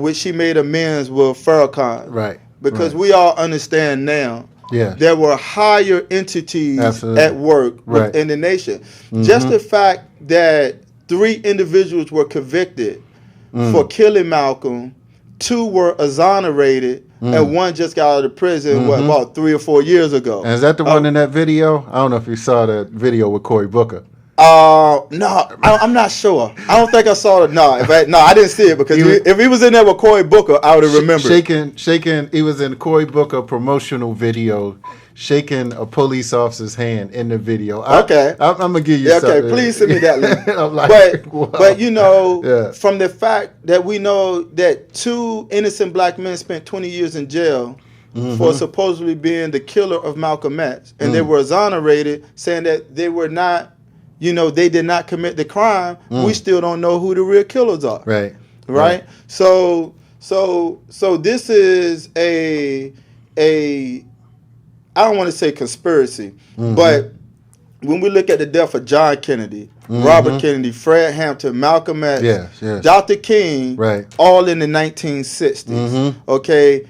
Speaker 2: which she made amends with Farrakhan, because we all understand now, there were higher entities at work within the nation. Just the fact that 3 individuals were convicted for killing Malcolm, 2 were exonerated, and 1 just got out of prison, about 3 or 4 years ago.
Speaker 1: And is that the one in that video? I don't know if you saw that video with Cory Booker.
Speaker 2: No, I'm not sure. I don't think I saw it. No, I didn't see it because if he was in there with Cory Booker, I would have remembered.
Speaker 1: Shaking. He was in the Cory Booker promotional video, shaking a police officer's hand in the video. I'm gonna give you something.
Speaker 2: Okay, please send me that link. But from the fact that we know that 2 innocent black men spent 20 years in jail for supposedly being the killer of Malcolm X, and they were exonerated, saying that they were not. They did not commit the crime. We still don't know who the real killers are. Right. So this is a I don't want to say conspiracy, but when we look at the death of John Kennedy, Robert Kennedy, Fred Hampton, Malcolm X, Dr. King, all in the 1960s. Okay.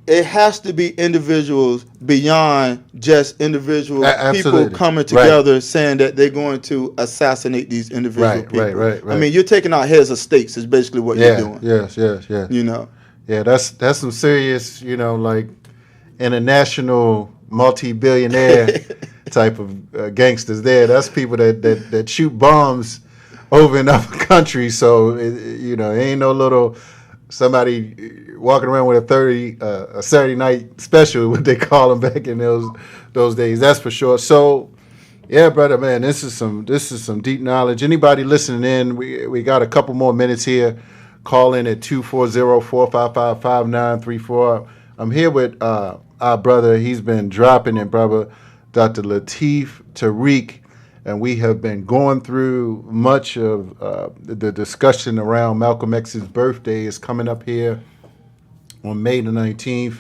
Speaker 2: It has to be individuals beyond just individual people coming together saying that they're going to assassinate these individual people. I mean, you're taking out heads of states is basically what you're doing.
Speaker 1: Yes. Yeah, that's some serious, like international multi-billionaire type of gangsters there. That's people that shoot bombs over in other countries. So, it ain't no little somebody walking around with a Saturday night special, what they call them back in those days. That's for sure. So, yeah, brother, man, this is some deep knowledge. Anybody listening in, we got a couple more minutes here. Call in at 240-455-5934. I'm here with our brother. He's been dropping it, brother, Dr. Latif Tarik. And we have been going through much of the discussion around Malcolm X's birthday is coming up here on May the 19th.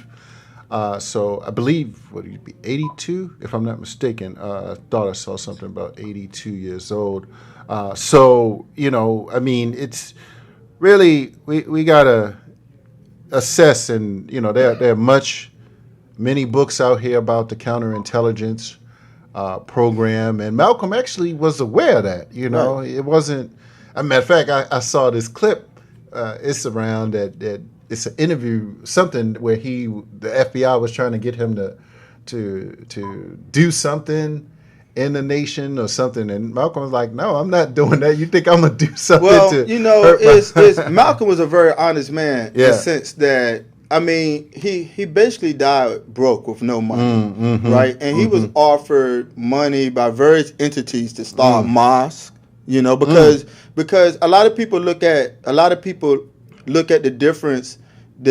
Speaker 1: So I believe, what he'd be 82, if I'm not mistaken. I thought I saw something about 82 years old. So, I mean, it's really, we got to assess, and, there are many books out here about the counterintelligence program, and Malcolm actually was aware of that. It wasn't. As a matter of fact, I saw this clip. It's around that it's an interview, something where the FBI was trying to get him to do something in the nation or something, and Malcolm was like, "No, I'm not doing that. You think I'm gonna do something?"
Speaker 2: Well, Malcolm was a very honest man in the sense that. I mean, he basically died broke with no money, right? And he was offered money by various entities to start mosques, because a lot of people look at the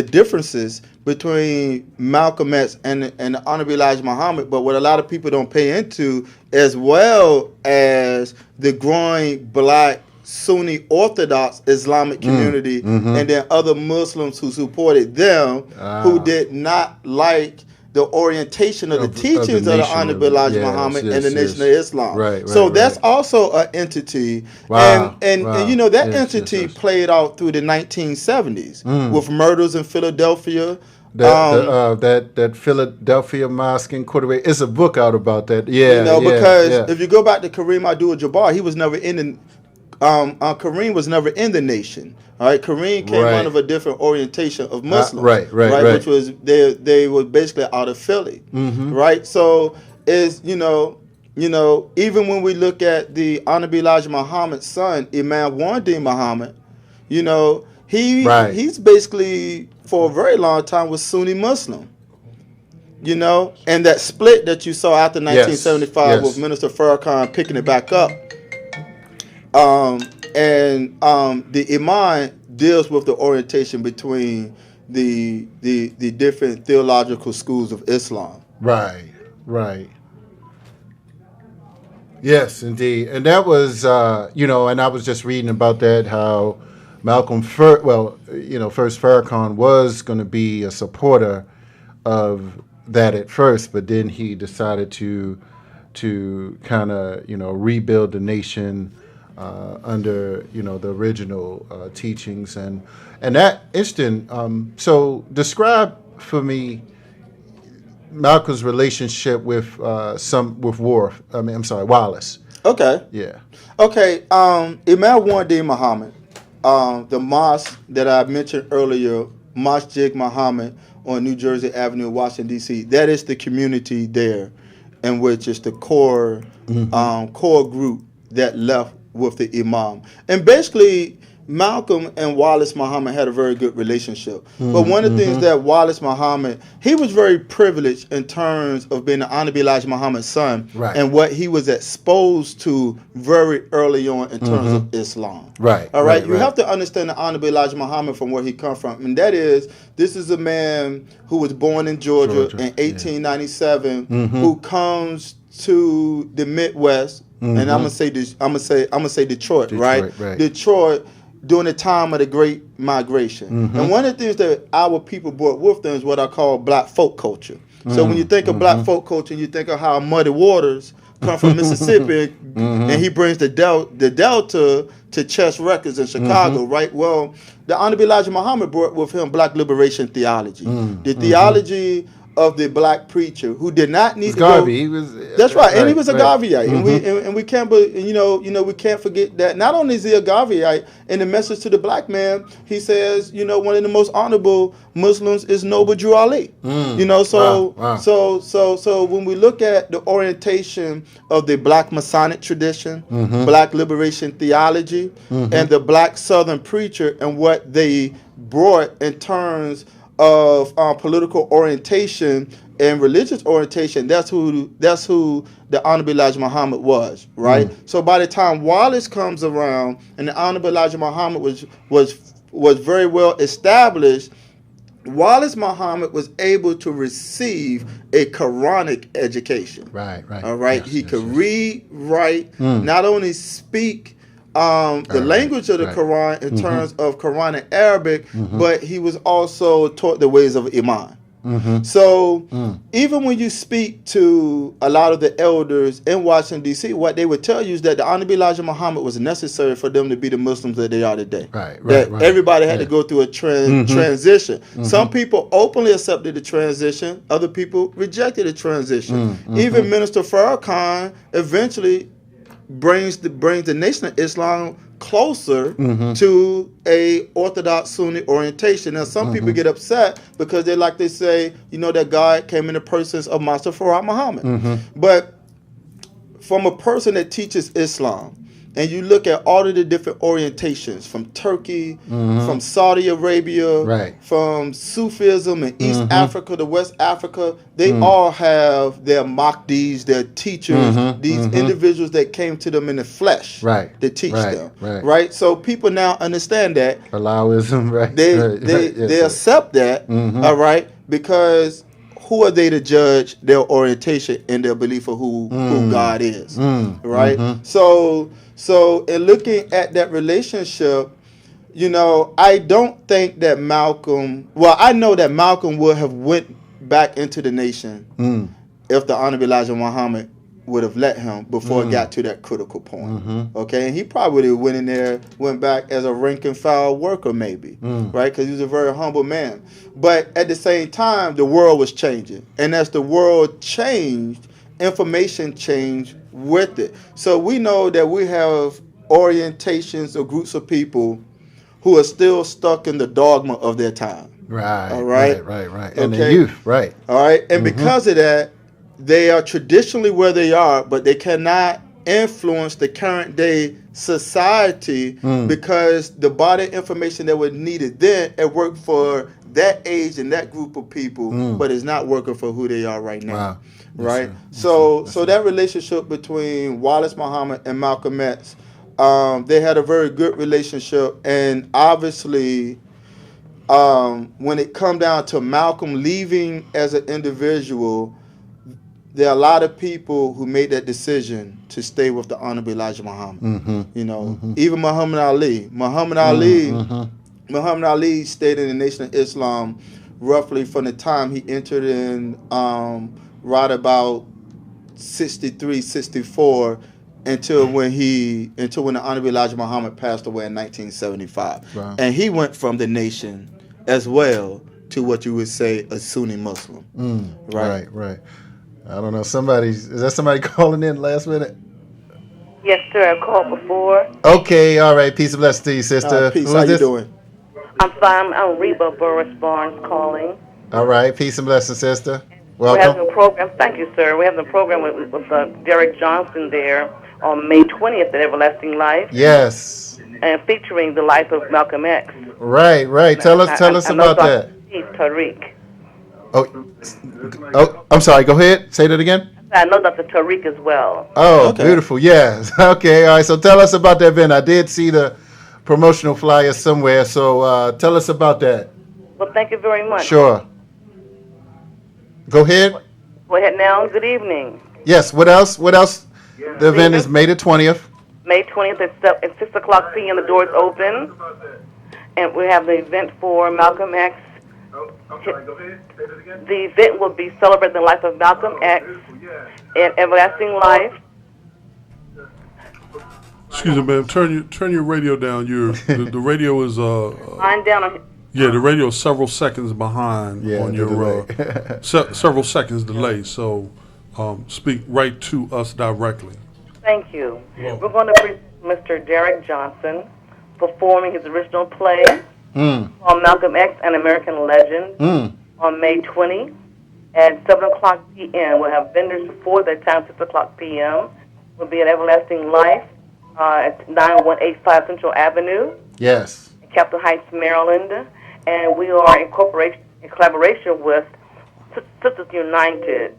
Speaker 2: differences between Malcolm X and the Honorable Elijah Muhammad, but what a lot of people don't pay into, as well as the growing black Sunni Orthodox Islamic community, and then other Muslims who supported them, who did not like the orientation of the teachings of the Honorable Elijah Muhammad and the Nation of Islam.
Speaker 1: Right,
Speaker 2: so that's also an entity.
Speaker 1: Wow.
Speaker 2: And you know, that entity played out through the 1970s with murders in Philadelphia.
Speaker 1: That Philadelphia Mosque in Quarterway. It's a book out about that. Yeah,
Speaker 2: you know, because if you go back to Kareem Abdul-Jabbar, he was never in the Kareem was never in the nation. All right, Kareem came out of a different orientation of Muslims, right, which was they were basically out of Philly, right? So is you know, even when we look at the Honorable Elijah Muhammad's son, Imam Wandin Muhammad, you know, he's basically for a very long time was Sunni Muslim. You know, and that split that you saw after 1975 with Minister Farrakhan picking it back up. The Imam deals with the orientation between the different theological schools of Islam.
Speaker 1: Right. Yes, indeed. And that was, and I was just reading about that, how Malcolm, first Farrakhan was going to be a supporter of that at first, but then he decided to kind of, rebuild the nation under the original teachings and that instant. So describe for me Malcolm's relationship with Wallace.
Speaker 2: Okay.
Speaker 1: Yeah.
Speaker 2: Okay. Imam Wandin Muhammad, the mosque that I mentioned earlier, Masjid Muhammad on New Jersey Avenue, Washington D.C. That is the community there, in which is the core group that left with the Imam. And basically, Malcolm and Wallace Muhammad had a very good relationship. But one of the things that Wallace Muhammad, he was very privileged in terms of being the Honorable Elijah Muhammad's son and what he was exposed to very early on in terms of Islam.
Speaker 1: Right.
Speaker 2: All right. You have to understand the Honorable Elijah Muhammad from where he come from. And that is, this is a man who was born in Georgia in 1897, who comes to the Midwest. And I'm gonna say Detroit, right? Detroit during the time of the Great Migration. And one of the things that our people brought with them is what I call black folk culture. So when you think of black folk culture, you think of how Muddy Waters come from Mississippi, and he brings the Delta to Chess Records in Chicago, right? Well, the Honorable Elijah Muhammad brought with him black liberation theology, the theology of the black preacher who did not need to
Speaker 1: Garvey.
Speaker 2: go. That's right, and he was a Garveyite, and we can't, we can't forget that. Not only is he a Garveyite, in the message to the black man, he says, one of the most honorable Muslims is Noble Drew Ali. So when we look at the orientation of the black Masonic tradition, black liberation theology, and the black Southern preacher and what they brought in terms of political orientation and religious orientation, that's who the Honorable Elijah Muhammad was, right? So by the time Wallace comes around and the Honorable Elijah Muhammad was very well established, Wallace Muhammad was able to receive a Quranic education.
Speaker 1: Right.
Speaker 2: All right. He could read, write, not only speak the language of the Quran in terms of Quranic Arabic, but he was also taught the ways of Imam. So even when you speak to a lot of the elders in Washington, D.C., what they would tell you is that the Honorable Elijah Muhammad was necessary for them to be the Muslims that they are today. Everybody had to go through a transition. Some people openly accepted the transition. Other people rejected the transition. Even Minister Farrakhan eventually brings the Nation of Islam closer to a Orthodox Sunni orientation. Now, some people get upset because they say, that God came in the persons of Master Farad Muhammad. But from a person that teaches Islam, and you look at all of the different orientations from Turkey, from Saudi Arabia, from Sufism in East Africa to West Africa, they all have their Mahdis, their teachers, these individuals that came to them in the flesh to teach them. Right? So people now understand that.
Speaker 1: Alawism, right?
Speaker 2: They accept that, all right, because who are they to judge their orientation and their belief of who God is, right? So in looking at that relationship, I don't think that Malcolm, I know that Malcolm would have went back into the nation if the Honorable Elijah Muhammad would have let him before it got to that critical point. Okay, and he probably would have went in there, went back as a rank and file worker maybe, right? Because he was a very humble man. But at the same time, the world was changing. And as the world changed, information changed with it. So we know that we have orientations or groups of people who are still stuck in the dogma of their time.
Speaker 1: Right.
Speaker 2: All right.
Speaker 1: And the youth, right.
Speaker 2: All right. And because of that, they are traditionally where they are, but they cannot influence the current day society because the body information that was needed then, it worked for that age and that group of people, but it's not working for who they are right now.
Speaker 1: Wow.
Speaker 2: Right?
Speaker 1: That's
Speaker 2: So that relationship between Wallace Muhammad and Malcolm X, they had a very good relationship, and obviously when it come down to Malcolm leaving as an individual, there are a lot of people who made that decision to stay with the Honorable Elijah Muhammad. You know, even Muhammad Ali. Muhammad Ali stayed in the Nation of Islam roughly from the time he entered in right about 63, 64 until when the Honorable Elijah Muhammad passed away in 1975.
Speaker 1: Wow.
Speaker 2: And he went from the nation as well to what you would say a Sunni Muslim.
Speaker 1: Right. I don't know. Is that somebody calling in last minute?
Speaker 4: Yes, sir. I called before.
Speaker 1: Okay, all right. Peace and blessings to you, sister.
Speaker 2: Peace.
Speaker 1: Who
Speaker 2: How
Speaker 1: is
Speaker 2: you
Speaker 1: this?
Speaker 2: doing?
Speaker 4: I'm fine. I'm Reba Burris Barnes calling.
Speaker 1: All right. Peace and blessings, sister.
Speaker 4: We're
Speaker 1: Welcome.
Speaker 4: having a program. Thank you, sir. We're having a program with Derek Johnson there on May 20th at Everlasting Life.
Speaker 1: Yes.
Speaker 4: And featuring the life of Malcolm X.
Speaker 1: Right. Tell us about that.
Speaker 4: Tarik.
Speaker 1: Oh, I'm sorry. Go ahead. Say that again.
Speaker 4: I know Dr. Tarik as well.
Speaker 1: Oh,
Speaker 2: Okay.
Speaker 1: Beautiful. Yes. Okay. All right. So tell us about that event. I did see the promotional flyer somewhere. So tell us about that.
Speaker 4: Well, thank you very much.
Speaker 1: Sure. Go ahead.
Speaker 4: Go ahead now. Good evening.
Speaker 1: Yes. What else? The event is May the 20th.
Speaker 4: May 20th at 6 o'clock p.m. The doors open. And we have the event for Malcolm X.
Speaker 5: I'm sorry, go ahead. Say that again.
Speaker 4: The event will be celebrating the life of Malcolm X and Everlasting Life.
Speaker 3: Excuse me, ma'am. Turn your radio down. The radio is
Speaker 4: Line down on
Speaker 3: the radio is several seconds behind
Speaker 1: Yeah,
Speaker 3: on
Speaker 1: the
Speaker 3: your
Speaker 1: delay.
Speaker 3: several seconds delay. So speak right to us directly.
Speaker 4: Thank you. We're going to present Mr. Derek Johnson performing his original play on Malcolm X, an American Legend, on May 20 at 7 o'clock p.m. We'll have vendors before that time, 6 o'clock p.m. We'll be at Everlasting Life at 9185 Central Avenue
Speaker 1: Yes.
Speaker 4: in Capitol Heights, Maryland. And we are in collaboration with Sisters United.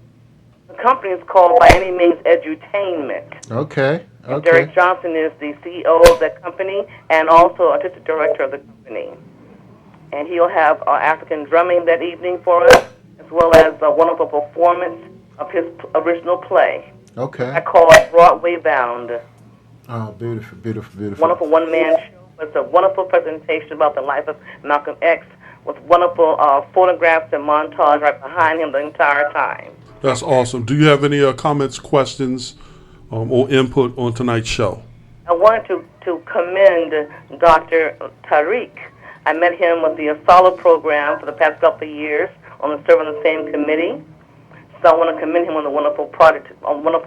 Speaker 4: The company is called By Any Means Edutainment.
Speaker 1: Okay.
Speaker 4: And Derek Johnson is the CEO of that company and also artistic director of the company. And he'll have African drumming that evening for us, as well as a wonderful performance of his original play.
Speaker 1: Okay.
Speaker 4: I call it Broadway Bound.
Speaker 1: Oh, beautiful.
Speaker 4: Wonderful one-man show. It's a wonderful presentation about the life of Malcolm X with wonderful photographs and montage right behind him the entire time.
Speaker 3: That's awesome. Do you have any comments, questions, or input on tonight's show?
Speaker 4: I wanted to commend Dr. Tarik. I met him with the Asala program for the past couple of years on the Serving the Same committee. So I want to commend him on the wonderful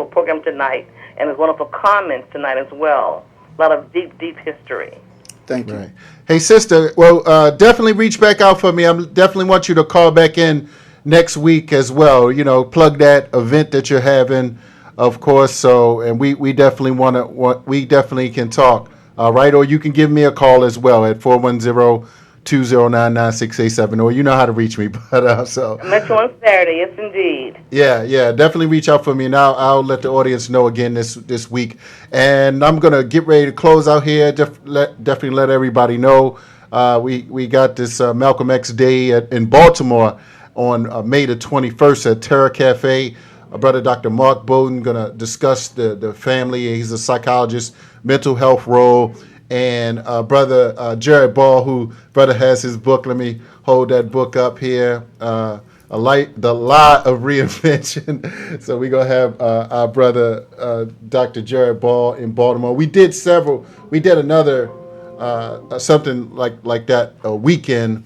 Speaker 4: program tonight and his wonderful comments tonight as well. A lot of deep history.
Speaker 2: Thank you.
Speaker 1: Right. Hey, sister. Well, definitely reach back out for me. I definitely want you to call back in next week as well. You know, plug that event that you're having, of course. So, and we definitely we definitely can talk. All right, or you can give me a call as well at 410-209-9687, or you know how to reach me. But so
Speaker 4: I met you on Saturday, yes indeed.
Speaker 1: Yeah, definitely reach out for me, and I'll let the audience know again this week. And I'm gonna get ready to close out here. Definitely let everybody know we got this Malcolm X Day in Baltimore on May the 21st at Terra Cafe. Brother Dr. Mark Bowden going to discuss the family. He's a psychologist, mental health role. And Brother Jared Ball, who brother has his book. Let me hold that book up here. the law of reinvention. So we're going to have our brother, Dr. Jared Ball in Baltimore. We did another something like that a weekend.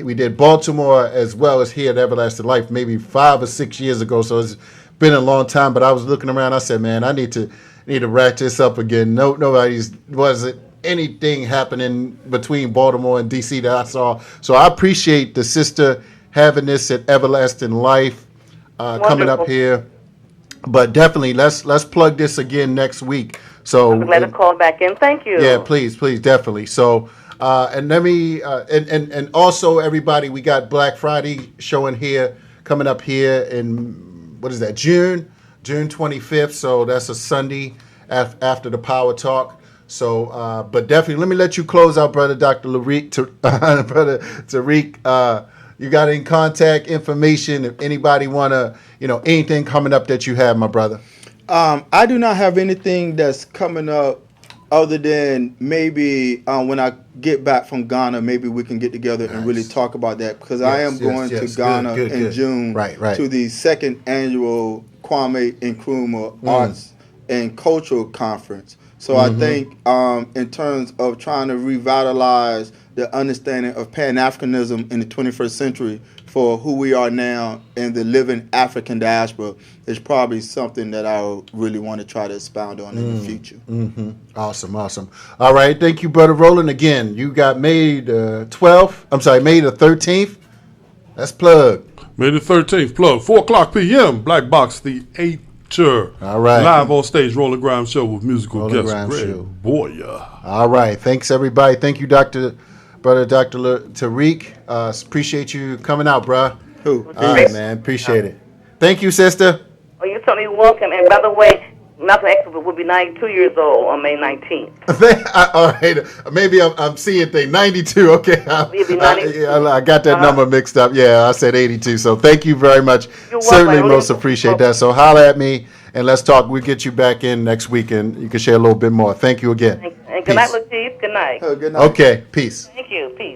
Speaker 1: We did Baltimore as well as here at Everlasting Life maybe 5 or 6 years ago. So it's been a long time, but I was looking around. I said, man, I need to rack this up again. Wasn't anything happening between Baltimore and DC that I saw. So I appreciate the sister having this at Everlasting Life coming up here. But definitely, let's plug this again next week. So
Speaker 4: let us call back in. Thank you.
Speaker 1: Yeah, please, definitely. So and let me and also everybody, we got Black Friday showing here coming up here in what is that, June 25th. So that's a Sunday after the Power Talk. So, but definitely, let me let you close out, brother Dr. Brother Tarik. You got any contact information? If anybody wanna, anything coming up that you have, my brother.
Speaker 2: I do not have anything that's coming up other than maybe when I get back from Ghana, maybe we can get together and really talk about that, because I am going to Ghana in June to the second annual Kwame Nkrumah Arts and Cultural Conference. So I think in terms of trying to revitalize the understanding of Pan-Africanism in the 21st century for who we are now in the living African diaspora is probably something that I really want to try to expound on in the future.
Speaker 1: Awesome. All right. Thank you, Brother Roland. Again, you got May the 13th. That's plug.
Speaker 3: May the 13th, plug. 4 o'clock p.m., Black Box Theater.
Speaker 1: All right.
Speaker 3: Live on stage, Roller Grimes Show with musical guest Greg Boyer.
Speaker 1: All right. Thanks, everybody. Thank you, Brother Dr. Tarik. Appreciate you coming out, bruh.
Speaker 2: Who?
Speaker 1: All right, man. Appreciate it. Thank you, sister.
Speaker 4: Oh, you're certainly welcome. And by the way, Malcolm X will be 92 years old on May 19th.
Speaker 1: All right. Maybe I'm seeing things. 92. Okay. I got that number mixed up. Yeah, I said 82. So thank you very much. Certainly most appreciate that. So holler at me and let's talk. We'll get you back in next week and you can share a little bit more. Thank you again.
Speaker 4: And good night, Latif. Good night.
Speaker 2: Good night.
Speaker 1: Okay. Peace.
Speaker 4: Thank you. Peace.